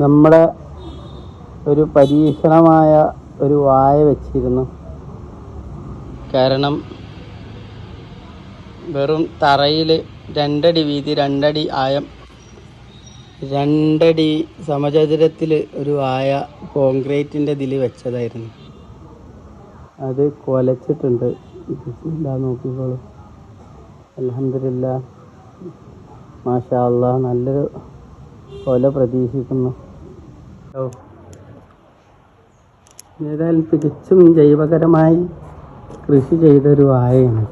നമ്മുടെ ഒരു പരീക്ഷണമായ ഒരു വായ വെച്ചിരുന്നു. കാരണം വെറും തറയിൽ 2 അടി വീതി 2 അടി ആയം 2 അടി സമചതുരത്തിൽ ഒരു വായ കോൺക്രീറ്റിൻ്റെ ഇതിൽ വെച്ചതായിരുന്നു. അത് കൊലച്ചിട്ടുണ്ട്. ഇതാ നോക്കിക്കോളൂ. അൽഹംദുലില്ലാഹ്, മാഷാ അല്ലാഹ്, നല്ലൊരു കൊല പ്രതീക്ഷിക്കുന്നു. ഏതായാലും തികച്ചും ജൈവകരമായി കൃഷി ചെയ്തൊരു വാഴയാണ്.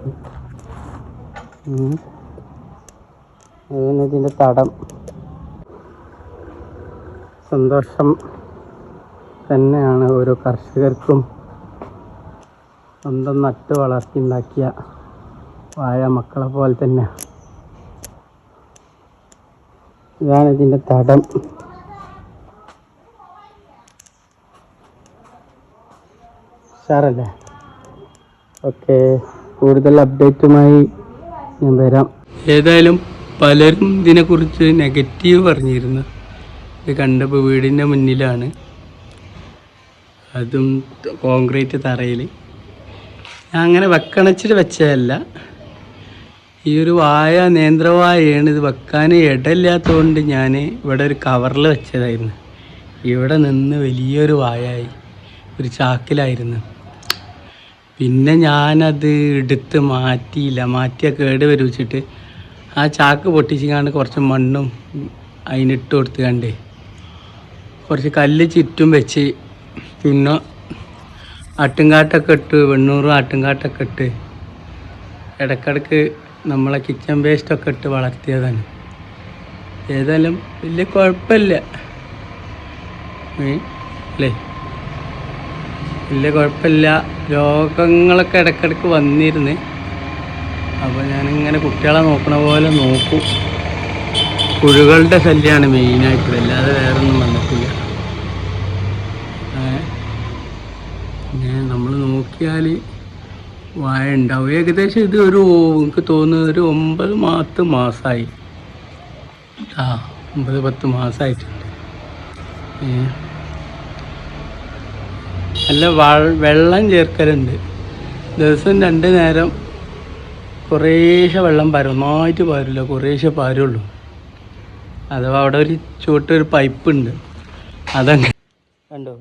അതിന് ഇതിൻ്റെ തടം സന്തോഷം തന്നെയാണ് ഓരോ കർഷകർക്കും സ്വന്തം നട്ട് വളർത്തി ഉണ്ടാക്കിയ വാഴ മക്കളെ പോലെ തന്നെ. ഇതാണ് ഇതിൻ്റെ തടം. ഉഷാറല്ലേ? ഓക്കെ, കൂടുതൽ അപ്ഡേറ്റുമായി ഞാൻ വരാം. ഏതായാലും പലരും ഇതിനെക്കുറിച്ച് നെഗറ്റീവ് പറഞ്ഞിരുന്നു. ഇത് കണ്ടപ്പോൾ വീടിൻ്റെ മുന്നിലാണ്, അതും കോൺക്രീറ്റ് തറയിൽ. ഞാൻ അങ്ങനെ വെക്കണച്ചിട്ട് വെച്ചതല്ല. ഈ ഒരു വായ നേന്ത്രവായയാണ്. ഇത് വെക്കാൻ ഇടയില്ലാത്തതുകൊണ്ട് ഞാൻ ഇവിടെ ഒരു കവറിൽ വെച്ചതായിരുന്നു. ഇവിടെ നിന്ന് വലിയൊരു വായായി, ഒരു ചാക്കിലായിരുന്നു. പിന്നെ ഞാനത് എടുത്ത് മാറ്റിയാൽ കേട് വരുവിച്ചിട്ട് ആ ചാക്ക് പൊട്ടിച്ചിക്കാണ്ട് കുറച്ച് മണ്ണും അതിനിട്ട് കൊടുത്തുകൊണ്ട് കുറച്ച് കല്ല് ചുറ്റും വെച്ച്, പിന്നെ ആട്ടുംകാട്ടൊക്കെ ഇട്ട്, വെണ്ണൂറും ആട്ടുംകാട്ടൊക്കെ ഇട്ട്, ഇടയ്ക്കിടയ്ക്ക് നമ്മളെ കിച്ചൺ വേസ്റ്റൊക്കെ ഇട്ട് വളർത്തിയതാണ്. ഏതായാലും വലിയ കുഴപ്പമില്ല അല്ലേ? വലിയ കുഴപ്പമില്ല. രോഗങ്ങളൊക്കെ ഇടയ്ക്കിടയ്ക്ക് വന്നിരുന്നു. അപ്പോൾ ഞാനിങ്ങനെ കുട്ടികളെ നോക്കണ പോലെ നോക്കും. പുഴുകളുടെ ശല്യമാണ് മെയിനായിട്ട്, അല്ലാതെ വേറൊന്നും വന്നിട്ടില്ല. പിന്നെ നമ്മൾ നോക്കിയാൽ വാഴ ഉണ്ടാവും. ഏകദേശം ഇത് എനിക്ക് തോന്നുന്നത് ഒരു 9-10 മാസമായി. 9-10 മാസമായിട്ടുണ്ട്. നല്ല വെള്ളം ചേർക്കലുണ്ട്. ദിവസം 2 നേരം കുറേശ്ശെ വെള്ളം പാരും. ഒന്നായിട്ട് പാരില്ല, കുറേശ്ശെ പാരുള്ളൂ. അഥവാ അവിടെ ഒരു ചുവട്ടൊരു പൈപ്പ് ഉണ്ട്, അതങ്ങനെ കണ്ടോ.